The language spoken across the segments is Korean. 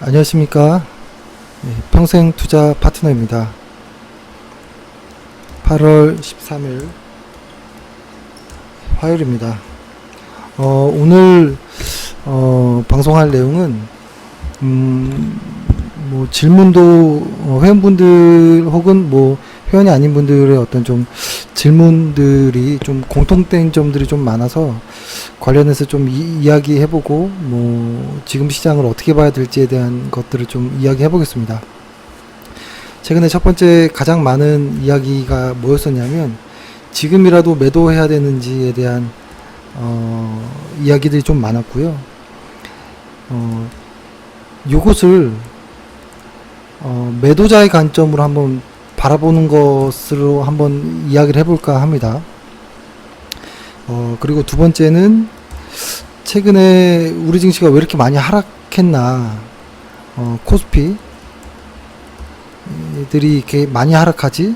안녕하십니까. 평생 투자 파트너입니다. 8월 13일 화요일입니다. 오늘 방송할 내용은 뭐 질문도 회원분들 혹은 뭐 회원이 아닌 분들의 어떤 좀 질문들이 좀 공통된 점들이 좀 많아서 관련해서 좀 이야기해보고 뭐 지금 시장을 어떻게 봐야 될지에 대한 것들을 좀 이야기해 보겠습니다. 최근에 첫 번째 가장 많은 이야기가 뭐였었냐면 지금이라도 매도해야 되는지에 대한 이야기들이 좀 많았고요. 요것을 매도자의 관점으로 한번 바라보는 것으로 한번 이야기를 해볼까 합니다. 그리고 두 번째는 최근에 우리 증시가 왜 이렇게 많이 하락했나, 코스피 들이 이렇게 많이 하락하지?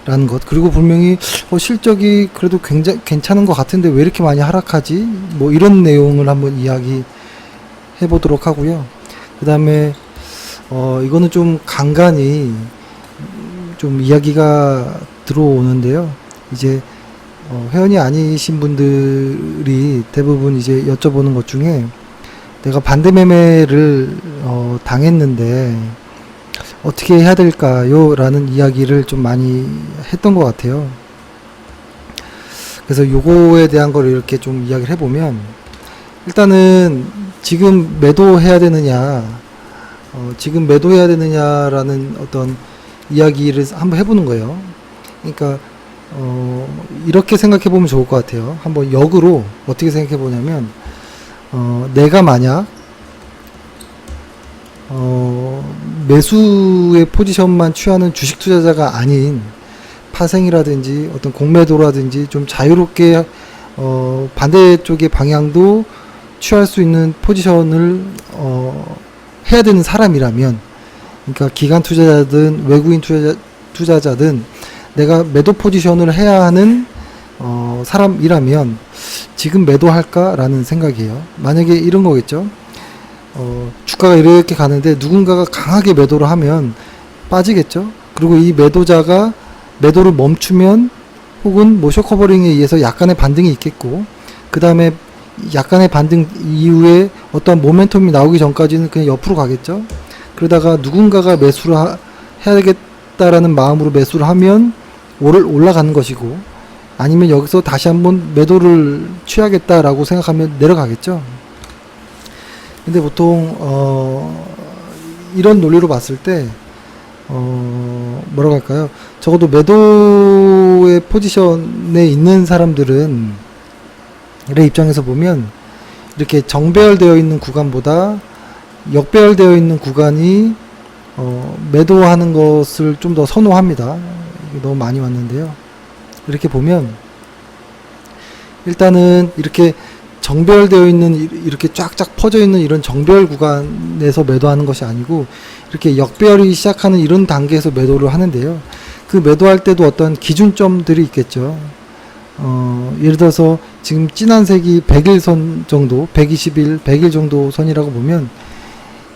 라는 것. 그리고 분명히 실적이 그래도 굉장히 괜찮은 것 같은데 왜 이렇게 많이 하락하지? 뭐 이런 내용을 한번 이야기 해보도록 하고요. 그 다음에 이거는 좀 간간히 좀 이야기가 들어오는데요. 이제 회원이 아니신 분들이 대부분 이제 여쭤보는 것 중에 내가 반대 매매를 당했는데 어떻게 해야 될까요? 라는 이야기를 좀 많이 했던 것 같아요. 그래서 요거에 대한 걸 이렇게 좀 이야기를 해보면, 일단은 지금 매도해야 되느냐, 지금 매도해야 되느냐라는 어떤 이야기를 한번 해보는 거예요. 그러니까 이렇게 생각해 보면 좋을 것 같아요. 한번 역으로 어떻게 생각해 보냐면, 내가 만약 매수의 포지션만 취하는 주식 투자자가 아닌 파생이라든지 어떤 공매도라든지 좀 자유롭게 반대쪽의 방향도 취할 수 있는 포지션을 해야 되는 사람이라면, 그러니까 기관 투자자든 외국인 투자자든 내가 매도 포지션을 해야 하는 사람이라면 지금 매도할까라는 생각이에요. 만약에 이런 거겠죠. 주가가 이렇게 가는데 누군가가 강하게 매도를 하면 빠지겠죠. 그리고 이 매도자가 매도를 멈추면 혹은 뭐 쇼커버링에 의해서 약간의 반등이 있겠고, 그 다음에 약간의 반등 이후에 어떤 모멘텀이 나오기 전까지는 그냥 옆으로 가겠죠. 그러다가 누군가가 매수를 해야 되겠다라는 마음으로 매수를 하면 올라가는 것이고, 아니면 여기서 다시 한번 매도를 취하겠다라고 생각하면 내려가겠죠. 근데 보통 이런 논리로 봤을 때 뭐라고 할까요? 적어도 매도의 포지션에 있는 사람들은 의 입장에서 보면 이렇게 정배열되어 있는 구간보다 역배열되어 있는 구간이 매도하는 것을 좀 더 선호합니다. 이게 너무 많이 왔는데요. 이렇게 보면 일단은 이렇게 정배열되어 있는, 이렇게 쫙쫙 퍼져 있는 이런 정배열 구간에서 매도하는 것이 아니고 이렇게 역배열이 시작하는 이런 단계에서 매도를 하는데요. 그 매도할 때도 어떤 기준점들이 있겠죠. 예를 들어서 지금 진한 색이 100일 선 정도, 120일, 100일 정도 선이라고 보면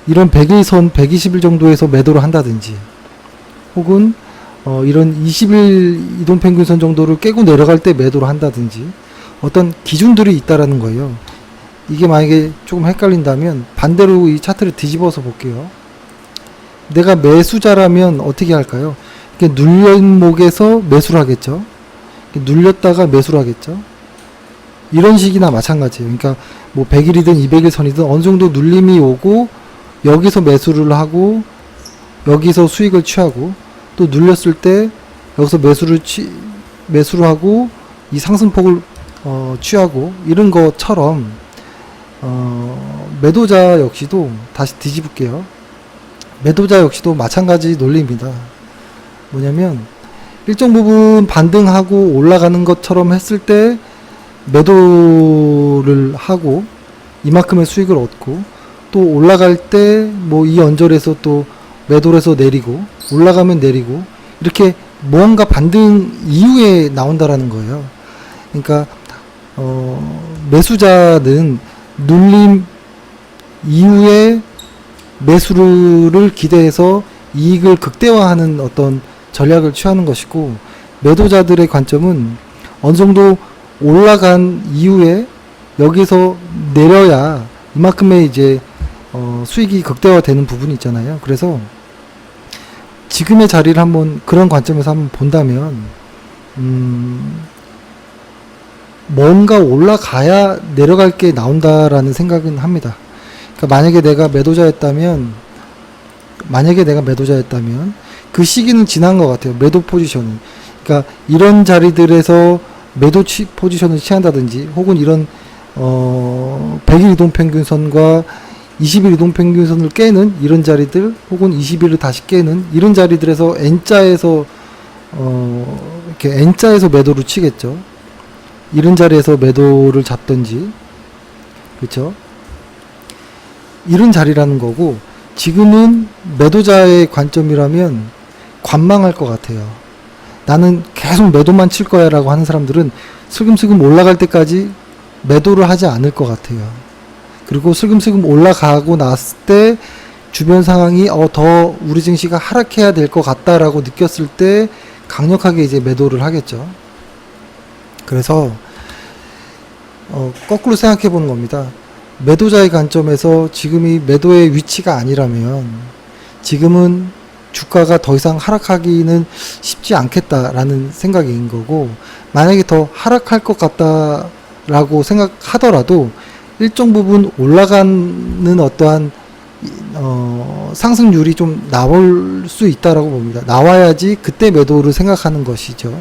이런 100일 선, 120일 정도에서 매도를 한다든지, 혹은 이런 20일 이동평균선 정도를 깨고 내려갈 때 매도를 한다든지 어떤 기준들이 있다라는 거예요. 이게 만약에 조금 헷갈린다면 반대로 이 차트를 뒤집어서 볼게요. 내가 매수자라면 어떻게 할까요? 이렇게 눌린 목에서 매수를 하겠죠. 눌렸다가 매수를 하겠죠. 이런 식이나 마찬가지예요. 그러니까 뭐 100일이든 200일 선이든 어느 정도 눌림이 오고 여기서 매수를 하고 여기서 수익을 취하고, 또 눌렸을 때 여기서 매수를 하고 이 상승폭을 취하고, 이런 것처럼 매도자 역시도 다시 뒤집을게요. 매도자 역시도 마찬가지 논리입니다. 뭐냐면 일정 부분 반등하고 올라가는 것처럼 했을 때 매도를 하고 이만큼의 수익을 얻고, 또 올라갈 때 뭐 이 언저리에서 또 매도를 해서 내리고 올라가면 내리고, 이렇게 무언가 반등 이후에 나온다라는 거예요. 그러니까 매수자는 눌림 이후에 매수를 기대해서 이익을 극대화하는 어떤 전략을 취하는 것이고, 매도자들의 관점은 어느 정도 올라간 이후에 여기서 내려야 이만큼의 이제 수익이 극대화되는 부분이 있잖아요. 그래서 지금의 자리를 한번 그런 관점에서 한번 본다면 뭔가 올라가야 내려갈 게 나온다라는 생각은 합니다. 그러니까 만약에 내가 매도자였다면 그 시기는 지난 것 같아요. 매도 포지션은. 그러니까 이런 자리들에서 매도 포지션을 취한다든지, 혹은 이런 100일 이동평균선과 20일 이동평균선을 깨는 이런 자리들, 혹은 20일을 다시 깨는 이런 자리들에서 N자에서 이렇게 N자에서 매도를 치겠죠. 이런 자리에서 매도를 잡든지, 그렇죠? 이런 자리라는 거고, 지금은 매도자의 관점이라면 관망할 것 같아요. 나는 계속 매도만 칠 거야 라고 하는 사람들은 슬금슬금 올라갈 때까지 매도를 하지 않을 것 같아요. 그리고 슬금슬금 올라가고 났을 때 주변 상황이 더 우리 증시가 하락해야 될 것 같다라고 느꼈을 때 강력하게 이제 매도를 하겠죠. 그래서 거꾸로 생각해 보는 겁니다. 매도자의 관점에서 지금이 매도의 위치가 아니라면 지금은 주가가 더 이상 하락하기는 쉽지 않겠다라는 생각인 거고, 만약에 더 하락할 것 같다라고 생각하더라도 일정 부분 올라가는 어떠한 상승률이 좀 나올 수 있다라고 봅니다. 나와야지 그때 매도를 생각하는 것이죠.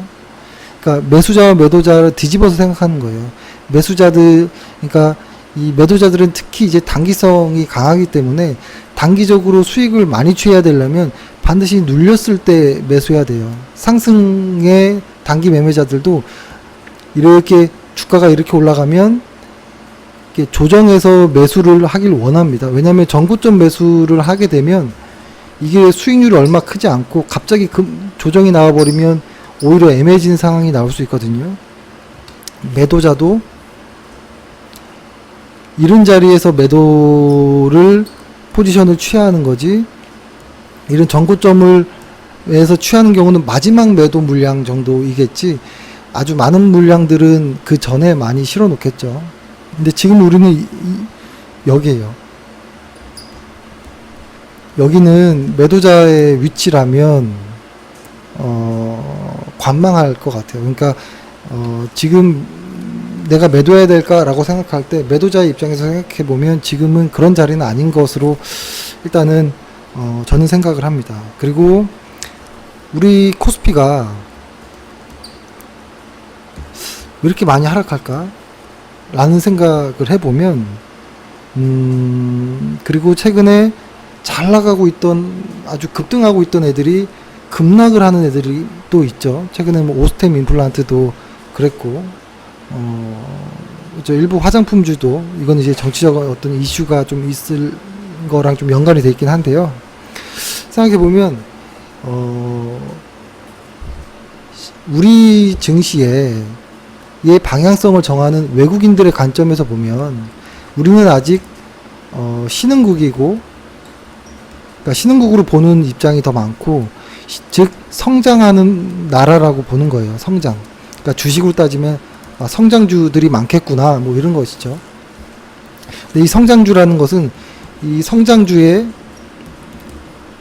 그러니까 매수자와 매도자를 뒤집어서 생각하는 거예요. 그러니까 이 매도자들은 특히 이제 단기성이 강하기 때문에 단기적으로 수익을 많이 취해야 되려면 반드시 눌렸을 때 매수해야 돼요. 상승의 단기 매매자들도 이렇게 주가가 이렇게 올라가면 이렇게 조정해서 매수를 하길 원합니다. 왜냐하면 전고점 매수를 하게 되면 이게 수익률이 얼마 크지 않고 갑자기 조정이 나와버리면 오히려 애매해지는 상황이 나올 수 있거든요. 매도자도 이런 자리에서 매도를 포지션을 취해야 하는 거지, 이런 전고점을 에서 취하는 경우는 마지막 매도 물량 정도이겠지, 아주 많은 물량들은 그 전에 많이 실어 놓겠죠. 근데 지금 우리는 여기에요. 여기는 매도자의 위치라면 관망할 것 같아요. 그러니까 지금 내가 매도해야 될까라고 생각할 때 매도자의 입장에서 생각해 보면 지금은 그런 자리는 아닌 것으로 일단은 저는 생각을 합니다. 그리고 우리 코스피가 왜 이렇게 많이 하락할까? 라는 생각을 해보면, 그리고 최근에 잘 나가고 있던, 아주 급등하고 있던 애들이 급락을 하는 애들이 또 있죠. 최근에 뭐 오스템 임플란트도 그랬고, 일부 화장품주도, 이건 이제 정치적 어떤 이슈가 좀 있을 거랑 좀 연관이 돼 있긴 한데요. 생각해보면, 우리 증시에 이 방향성을 정하는 외국인들의 관점에서 보면 우리는 아직 신흥국이고, 그러니까 신흥국으로 보는 입장이 더 많고, 즉 성장하는 나라라고 보는 거예요. 성장. 그러니까 주식으로 따지면 성장주들이 많겠구나, 뭐 이런 것이죠. 근데 이 성장주라는 것은, 이 성장주의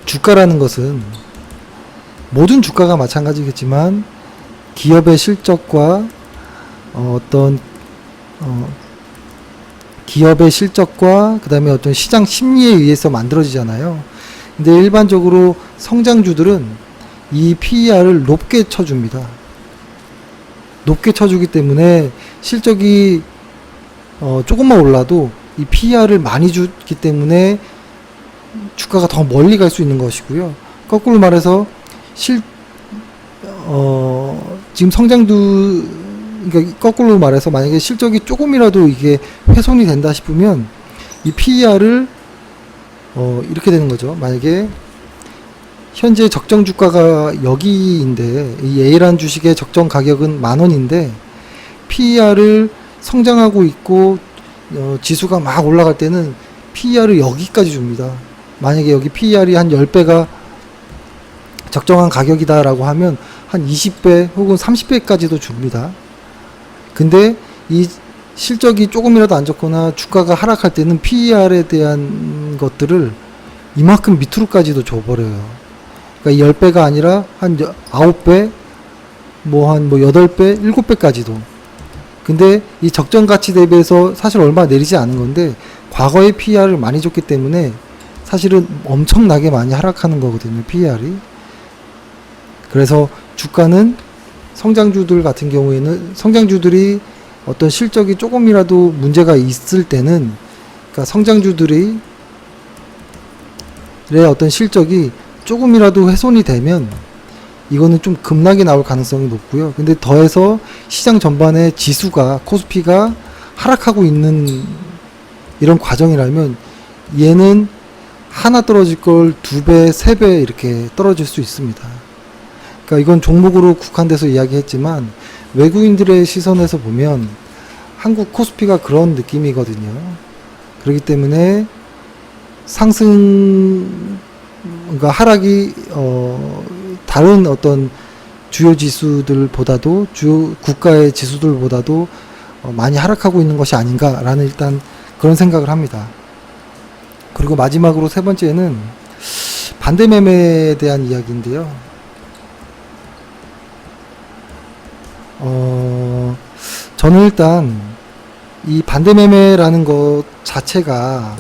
주가라는 것은 모든 주가가 마찬가지겠지만 기업의 실적과 기업의 실적과 그 다음에 어떤 시장 심리에 의해서 만들어지잖아요. 근데 일반적으로 성장주들은 이 PER을 높게 쳐줍니다. 높게 쳐주기 때문에 실적이 조금만 올라도 이 PER을 많이 주기 때문에 주가가 더 멀리 갈 수 있는 것이고요. 거꾸로 말해서 지금 그러니까 거꾸로 말해서 만약에 실적이 조금이라도 이게 훼손이 된다 싶으면 이 PER을 이렇게 되는 거죠. 만약에 현재 적정 주가가 여기인데, 이 A라는 주식의 적정 가격은 10,000원인데 PER을 성장하고 있고 지수가 막 올라갈 때는 PER을 여기까지 줍니다. 만약에 여기 PER이 한 10배가 적정한 가격이다라고 하면 한 20배 혹은 30배까지도 줍니다. 근데 이 실적이 조금이라도 안 좋거나 주가가 하락할 때는 PER에 대한 것들을 이만큼 밑으로까지도 줘버려요. 그러니까 10배가 아니라 한 9배, 한 8배, 7배까지도. 근데 이 적정 가치 대비해서 사실 얼마 내리지 않은 건데, 과거에 PER을 많이 줬기 때문에 사실은 엄청나게 많이 하락하는 거거든요, PER이. 그래서 주가는 성장주들 같은 경우에는 성장주들이 어떤 실적이 조금이라도 문제가 있을 때는, 그러니까 성장주들의 어떤 실적이 조금이라도 훼손이 되면 이거는 좀 급락이 나올 가능성이 높고요. 근데 더해서 시장 전반의 지수가, 코스피가 하락하고 있는 이런 과정이라면 얘는 하나 떨어질 걸 2배, 3배 이렇게 떨어질 수 있습니다. 그러니까 이건 종목으로 국한돼서 이야기했지만 외국인들의 시선에서 보면 한국 코스피가 그런 느낌이거든요. 그렇기 때문에 상승, 그러니까 하락이 다른 어떤 주요 지수들보다도, 주요 국가의 지수들보다도 많이 하락하고 있는 것이 아닌가라는 일단 그런 생각을 합니다. 그리고 마지막으로 세 번째는 반대 매매에 대한 이야기인데요. 저는 일단 이 반대 매매라는 것 자체가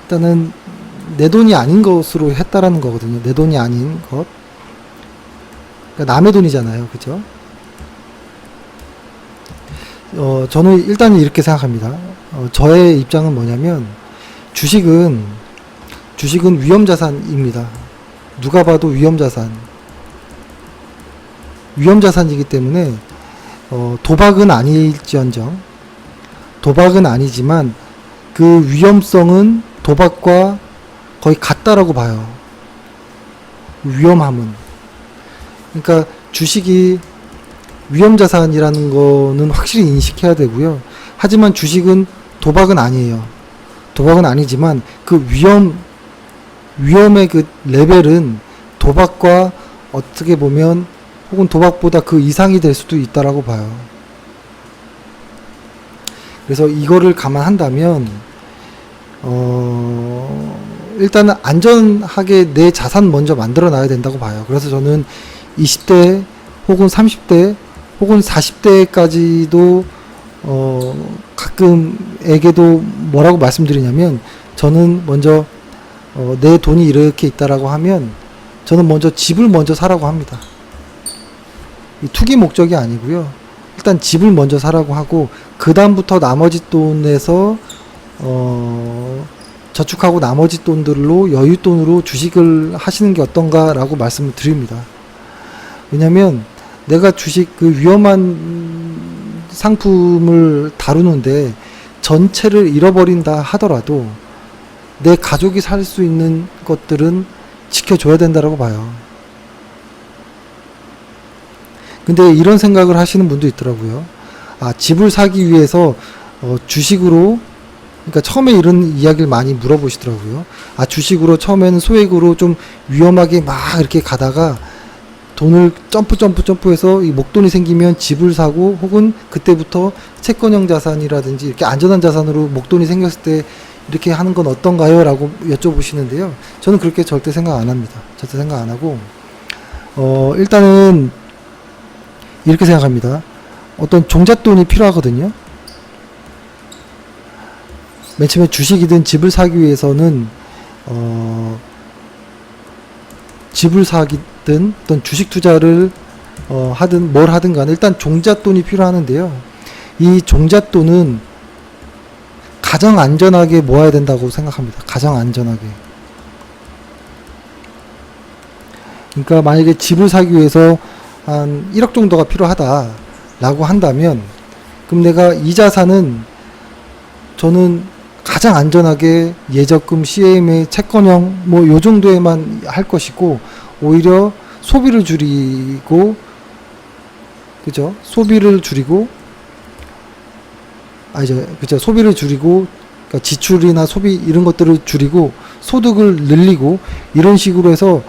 일단은 내 돈이 아닌 것으로 했다라는 거거든요. 내 돈이 아닌 것. 그러니까 남의 돈이잖아요. 그죠? 저는 일단은 이렇게 생각합니다. 저의 입장은 뭐냐면, 주식은 위험자산입니다. 누가 봐도 위험자산이기 때문에, 도박은 아니지만, 그 위험성은 도박과 거의 같다라고 봐요. 위험함은. 그러니까 주식이 위험자산이라는 거는 확실히 인식해야 되고요. 하지만 주식은 도박은 아니에요. 도박은 아니지만 그 위험의 그 레벨은 도박과 어떻게 보면 혹은 도박보다 그 이상이 될 수도 있다라고 봐요. 그래서 이거를 감안한다면 일단은 안전하게 내 자산 먼저 만들어 놔야 된다고 봐요. 그래서 저는 20대 혹은 30대 혹은 40대까지도 가끔에게도 뭐라고 말씀드리냐면, 저는 먼저 내 돈이 이렇게 있다라고 하면 저는 먼저 집을 먼저 사라고 합니다. 이 투기 목적이 아니고요. 일단 집을 먼저 사라고 하고 그 다음부터 나머지 돈에서 저축하고 나머지 돈들로 여윳돈으로 주식을 하시는 게 어떤가라고 말씀을 드립니다. 왜냐면 내가 주식 그 위험한 상품을 다루는데 전체를 잃어버린다 하더라도 내 가족이 살 수 있는 것들은 지켜줘야 된다라고 봐요. 근데 이런 생각을 하시는 분도 있더라고요. 집을 사기 위해서 주식으로, 그러니까 처음에 이런 이야기를 많이 물어보시더라고요. 주식으로 처음에는 소액으로 좀 위험하게 막 이렇게 가다가 돈을 점프해서 이 목돈이 생기면 집을 사고, 혹은 그때부터 채권형 자산이라든지 이렇게 안전한 자산으로 목돈이 생겼을 때 이렇게 하는 건 어떤가요? 라고 여쭤보시는데요. 저는 그렇게 절대 생각 안 합니다. 절대 생각 안 하고, 일단은 이렇게 생각합니다. 어떤 종잣돈이 필요하거든요. 맨 처음에 주식이든 집을 사기 위해서는 집을 사기든 어떤 주식 투자를 하든 뭘 하든 간에 일단 종잣돈이 필요하는데요. 이 종잣돈은 가장 안전하게 모아야 된다고 생각합니다. 가장 안전하게. 그러니까 만약에 집을 사기 위해서 한 1억 정도가 필요하다라고 한다면, 그럼 내가 이 자산은 저는 가장 안전하게 예적금, CMA, 채권형 요 정도에만 할 것이고, 오히려 소비를 줄이고, 그죠? 소비를 줄이고, 그러니까 지출이나 소비 이런 것들을 줄이고 소득을 늘리고 이런 식으로 해서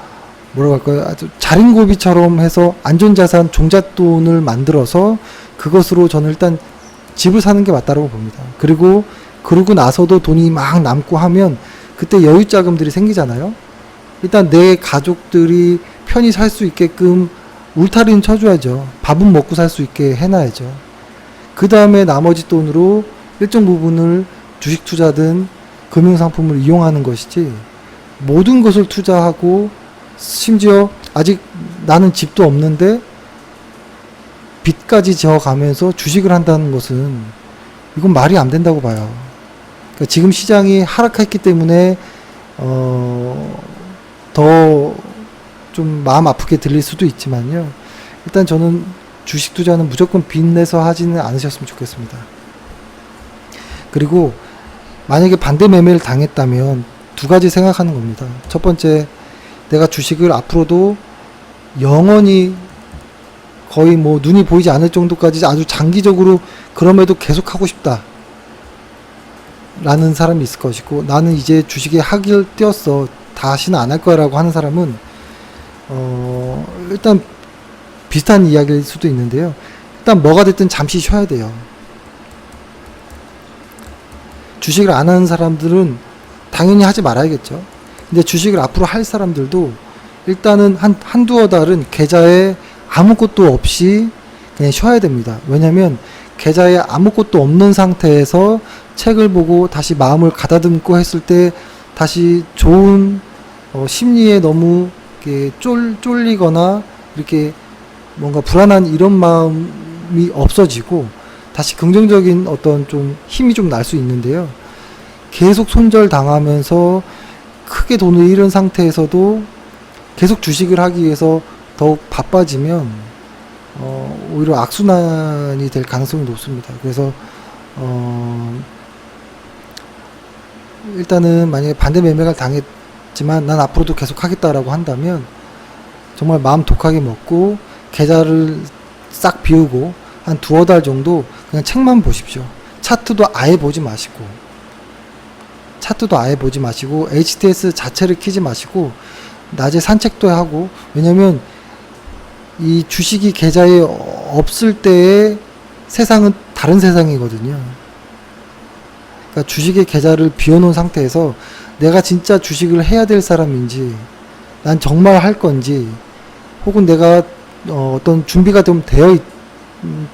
뭐라고 할까요? 아주 자린고비처럼 해서 안전자산 종잣돈을 만들어서 그것으로 저는 일단 집을 사는 게 맞다고 봅니다. 그리고 그러고 나서도 돈이 막 남고 하면 그때 여유자금들이 생기잖아요. 일단 내 가족들이 편히 살 수 있게끔 울타리는 쳐줘야죠. 밥은 먹고 살 수 있게 해놔야죠. 그 다음에 나머지 돈으로 일정 부분을 주식 투자든 금융상품을 이용하는 것이지, 모든 것을 투자하고 심지어 아직 나는 집도 없는데 빚까지 지어가면서 주식을 한다는 것은 이건 말이 안 된다고 봐요. 그러니까 지금 시장이 하락했기 때문에 더 좀 마음 아프게 들릴 수도 있지만요. 일단 저는 주식 투자는 무조건 빚내서 하지는 않으셨으면 좋겠습니다. 그리고 만약에 반대 매매를 당했다면 두 가지 생각하는 겁니다. 첫 번째, 내가 주식을 앞으로도 영원히 거의 뭐 눈이 보이지 않을 정도까지 아주 장기적으로 그럼에도 계속 하고 싶다 라는 사람이 있을 것이고, 나는 이제 주식에 학을 띄었어, 다시는 안 할 거야 라고 하는 사람은 일단 비슷한 이야기일 수도 있는데요. 일단 뭐가 됐든 잠시 쉬어야 돼요. 주식을 안 하는 사람들은 당연히 하지 말아야겠죠. 근데 주식을 앞으로 할 사람들도 일단은 한두어 달은 계좌에 아무것도 없이 그냥 쉬어야 됩니다. 왜냐면 계좌에 아무것도 없는 상태에서 책을 보고 다시 마음을 가다듬고 했을 때 다시 좋은 심리에 너무 이렇게 쫄리거나 이렇게 뭔가 불안한 이런 마음이 없어지고 다시 긍정적인 어떤 좀 힘이 좀 날 수 있는데요. 계속 손절당하면서 크게 돈을 잃은 상태에서도 계속 주식을 하기 위해서 더욱 바빠지면 오히려 악순환이 될 가능성이 높습니다. 그래서 일단은 만약에 반대 매매가 당했지만 난 앞으로도 계속 하겠다라고 한다면 정말 마음 독하게 먹고 계좌를 싹 비우고 한 두어 달 정도 그냥 책만 보십시오. 차트도 아예 보지 마시고 HTS 자체를 키지 마시고 낮에 산책도 하고, 왜냐면 이 주식이 계좌에 없을 때의 세상은 다른 세상이거든요. 그러니까 주식의 계좌를 비워놓은 상태에서 내가 진짜 주식을 해야 될 사람인지, 난 정말 할 건지, 혹은 내가 어떤 준비가 좀 되어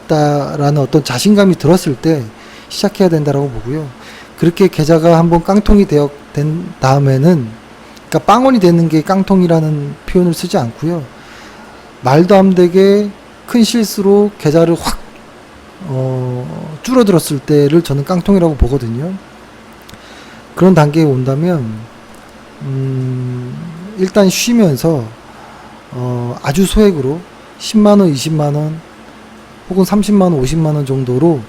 있다라는 어떤 자신감이 들었을 때 시작해야 된다라고 보고요. 그렇게 계좌가 한번 깡통이 된 다음에는, 그러니까 빵원이 되는 게 깡통이라는 표현을 쓰지 않고요. 말도 안 되게 큰 실수로 계좌를 확 줄어들었을 때를 저는 깡통이라고 보거든요. 그런 단계에 온다면 일단 쉬면서 아주 소액으로 10만원, 20만원 혹은 30만원, 50만원 정도로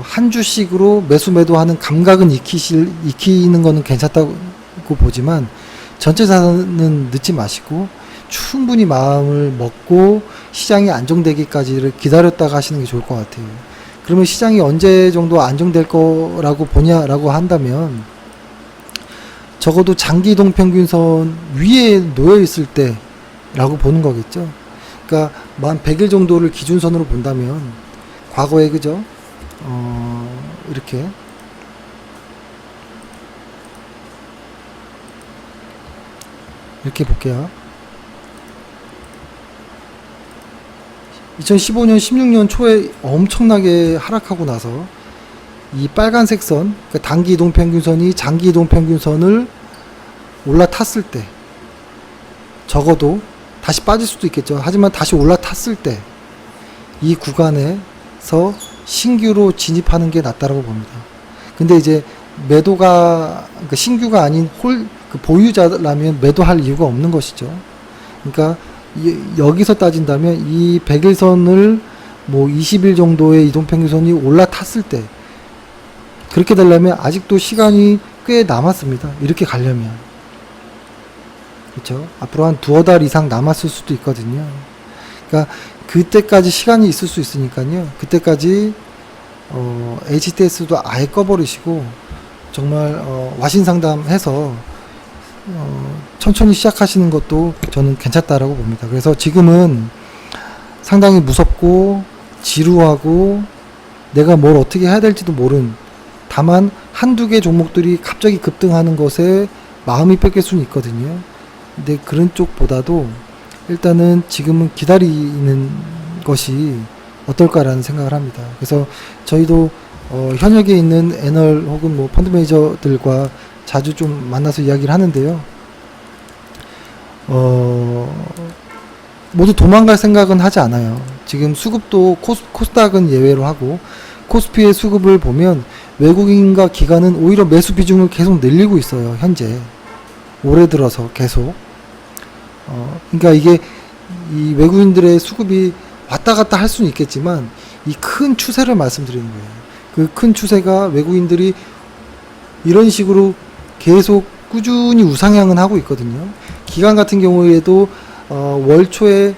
한 주씩으로 매수 매도하는 감각은 익히는 거는 괜찮다고 보지만 전체 자산은 넣지 마시고 충분히 마음을 먹고 시장이 안정되기까지를 기다렸다가 하시는 게 좋을 것 같아요. 그러면 시장이 언제 정도 안정될 거라고 보냐라고 한다면 적어도 장기 이동 평균선 위에 놓여 있을 때라고 보는 거겠죠. 그러니까 한 100일 정도를 기준선으로 본다면 과거에 그죠? 이렇게 볼게요. 2015년, 16년 초에 엄청나게 하락하고 나서 이 빨간색 선, 그러니까 단기 이동 평균선이 장기 이동 평균선을 올라탔을 때, 적어도 다시 빠질 수도 있겠죠. 하지만 다시 올라탔을 때 이 구간에서 신규로 진입하는 게 낫다라고 봅니다. 근데 이제 매도가, 그러니까 신규가 아닌 보유자라면 매도할 이유가 없는 것이죠. 그러니까 여기서 따진다면 이 100일선을 뭐 20일 정도의 이동평균선이 올라탔을 때, 그렇게 되려면 아직도 시간이 꽤 남았습니다. 이렇게 가려면. 그렇죠? 앞으로 한 두어 달 이상 남았을 수도 있거든요. 그러니까 그때까지 시간이 있을 수 있으니까요. 그때까지 HTS도 아예 꺼버리시고 정말 와신 상담해서 천천히 시작하시는 것도 저는 괜찮다라고 봅니다. 그래서 지금은 상당히 무섭고 지루하고 내가 뭘 어떻게 해야 될지도 모른, 다만 한두 개 종목들이 갑자기 급등하는 것에 마음이 뺏길 수는 있거든요. 근데 그런 쪽보다도 일단은 지금은 기다리는 것이 어떨까라는 생각을 합니다. 그래서 저희도 현역에 있는 애널 혹은 뭐 펀드 매니저들과 자주 좀 만나서 이야기를 하는데요. 모두 도망갈 생각은 하지 않아요. 지금 수급도 코스닥은 예외로 하고, 코스피의 수급을 보면 외국인과 기관은 오히려 매수 비중을 계속 늘리고 있어요. 현재 올해 들어서 계속. 그러니까 이게 이 외국인들의 수급이 왔다 갔다 할 수는 있겠지만 이 큰 추세를 말씀드리는 거예요. 그 큰 추세가 외국인들이 이런 식으로 계속 꾸준히 우상향은 하고 있거든요. 기관 같은 경우에도 월 초에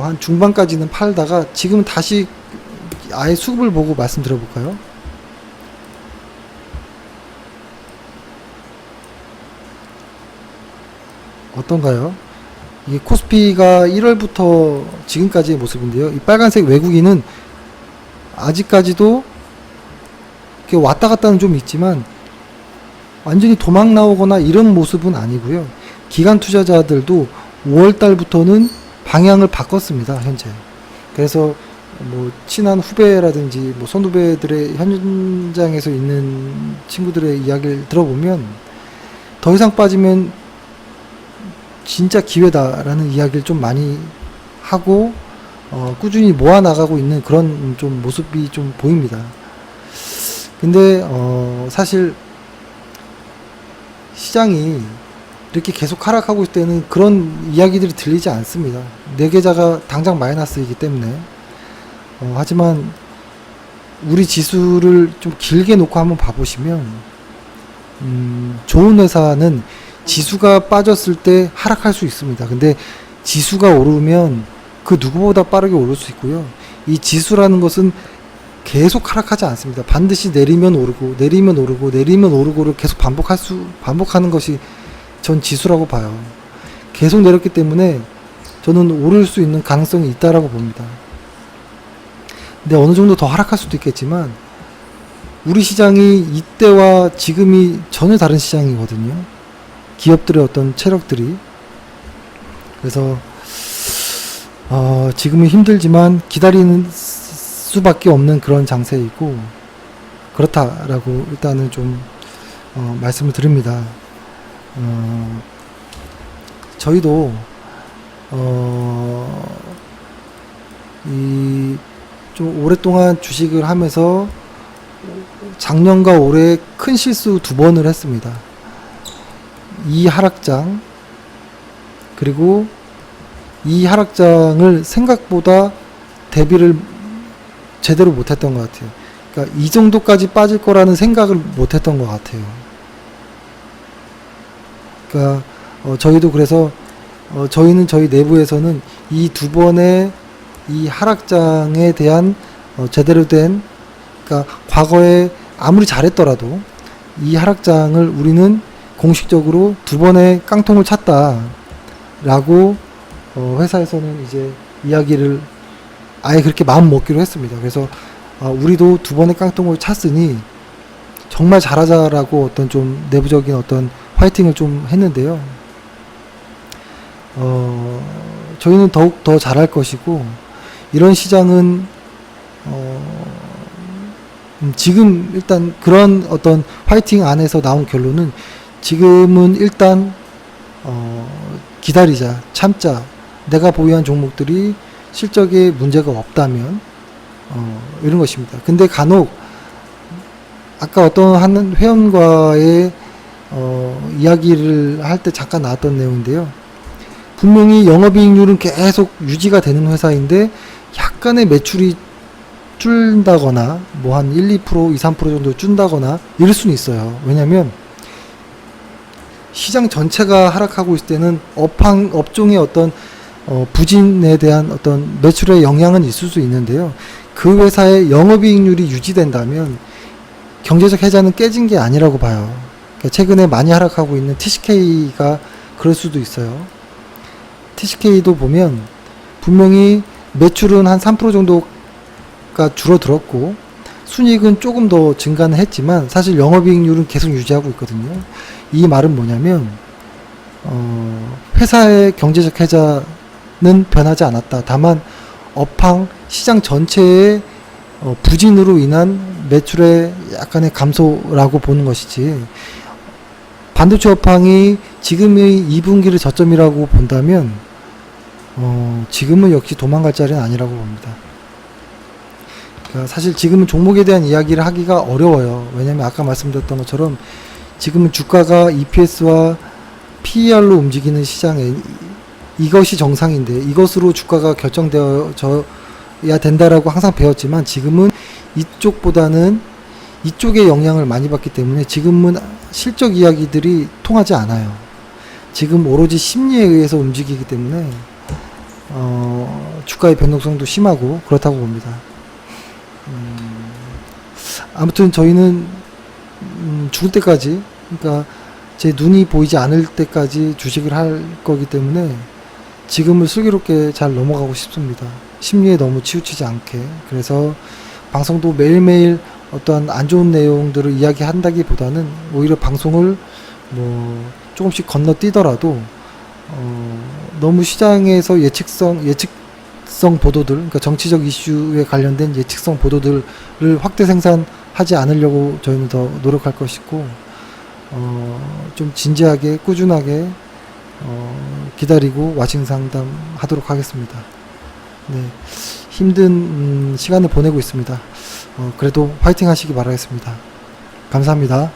한 중반까지는 팔다가 지금 다시 아예 수급을 보고 말씀드려 볼까요? 어떤가요? 이게 코스피가 1월부터 지금까지의 모습인데요. 이 빨간색 외국인은 아직까지도 이렇게 왔다 갔다는 좀 있지만 완전히 도망 나오거나 이런 모습은 아니고요. 기관 투자자들도 5월 달부터는 방향을 바꿨습니다. 현재. 그래서 뭐 친한 후배라든지 뭐 선후배들의 현장에서 있는 친구들의 이야기를 들어보면 더 이상 빠지면 진짜 기회다라는 이야기를 좀 많이 하고 꾸준히 모아 나가고 있는 그런 좀 모습이 좀 보입니다. 근데 사실 시장이 이렇게 계속 하락하고 있을 때는 그런 이야기들이 들리지 않습니다. 내 계좌가 당장 마이너스이기 때문에. 하지만 우리 지수를 좀 길게 놓고 한번 봐보시면 좋은 회사는 지수가 빠졌을 때 하락할 수 있습니다. 근데 지수가 오르면 그 누구보다 빠르게 오를 수 있고요. 이 지수라는 것은 계속 하락하지 않습니다. 반드시 내리면 오르고 내리면 오르고 내리면 오르고를 계속 반복하는 것이 전 지수라고 봐요. 계속 내렸기 때문에 저는 오를 수 있는 가능성이 있다라고 봅니다. 근데 어느 정도 더 하락할 수도 있겠지만 우리 시장이 이때와 지금이 전혀 다른 시장이거든요. 기업들의 어떤 체력들이. 그래서 지금은 힘들지만 기다리는 수밖에 없는 그런 장세이고 그렇다라고 일단은 좀 말씀을 드립니다. 저희도 좀 오랫동안 주식을 하면서 작년과 올해 큰 실수 2번을 했습니다. 이 하락장, 그리고 이 하락장을 생각보다 대비를 제대로 못했던 것 같아요. 그러니까 이 정도까지 빠질 거라는 생각을 못했던 것 같아요. 그러니까 저희도 그래서 저희는 저희 내부에서는 이 2번의 이 하락장에 대한 제대로 된, 그러니까 과거에 아무리 잘했더라도 이 하락장을 우리는 공식적으로 2번의 깡통을 찼다라고 회사에서는 이제 이야기를 아예 그렇게 마음 먹기로 했습니다. 그래서 우리도 2번의 깡통을 찼으니 정말 잘하자라고 어떤 좀 내부적인 어떤 화이팅을 좀 했는데요. 저희는 더욱 더 잘할 것이고, 이런 시장은 지금 일단 그런 어떤 화이팅 안에서 나온 결론은 지금은 일단 기다리자, 참자. 내가 보유한 종목들이 실적에 문제가 없다면 이런 것입니다. 근데 간혹 아까 어떤 한 회원과의 이야기를 할 때 잠깐 나왔던 내용인데요. 분명히 영업이익률은 계속 유지가 되는 회사인데 약간의 매출이 줄다거나 뭐 한 1, 2%, 2, 3% 정도 준다거나 이럴 수는 있어요. 왜냐면 시장 전체가 하락하고 있을 때는 업종의 어떤 부진에 대한 어떤 매출의 영향은 있을 수 있는데요. 그 회사의 영업이익률이 유지된다면 경제적 해자는 깨진 게 아니라고 봐요. 그러니까 최근에 많이 하락하고 있는 TCK가 그럴 수도 있어요. TCK도 보면 분명히 매출은 한 3% 정도가 줄어들었고 순이익은 조금 더 증가는 했지만 사실 영업이익률은 계속 유지하고 있거든요. 이 말은 뭐냐면 회사의 경제적 해자는 변하지 않았다. 다만 업황 시장 전체의 부진으로 인한 매출의 약간의 감소라고 보는 것이지, 반도체 업황이 지금의 2분기를 저점이라고 본다면 지금은 역시 도망갈 자리는 아니라고 봅니다. 그러니까 사실 지금은 종목에 대한 이야기를 하기가 어려워요. 왜냐하면 아까 말씀드렸던 것처럼 지금은 주가가 EPS와 PER로 움직이는 시장에 이것이 정상인데 이것으로 주가가 결정되어야 된다라고 항상 배웠지만 지금은 이쪽보다는 이쪽에 영향을 많이 받기 때문에 지금은 실적 이야기들이 통하지 않아요. 지금 오로지 심리에 의해서 움직이기 때문에 주가의 변동성도 심하고 그렇다고 봅니다. 아무튼 저희는 죽을 때까지, 그러니까 제 눈이 보이지 않을 때까지 주식을 할 거기 때문에 지금을 슬기롭게 잘 넘어가고 싶습니다. 심리에 너무 치우치지 않게. 그래서 방송도 매일매일 어떠한 안 좋은 내용들을 이야기한다기보다는 오히려 방송을 조금씩 건너뛰더라도 너무 시장에서 예측성 보도들, 그러니까 정치적 이슈에 관련된 예측성 보도들을 확대 생산하지 않으려고 저희는 더 노력할 것이고, 좀 진지하게 꾸준하게 기다리고 와칭 상담 하도록 하겠습니다. 네, 힘든 시간을 보내고 있습니다. 그래도 화이팅 하시기 바라겠습니다. 감사합니다.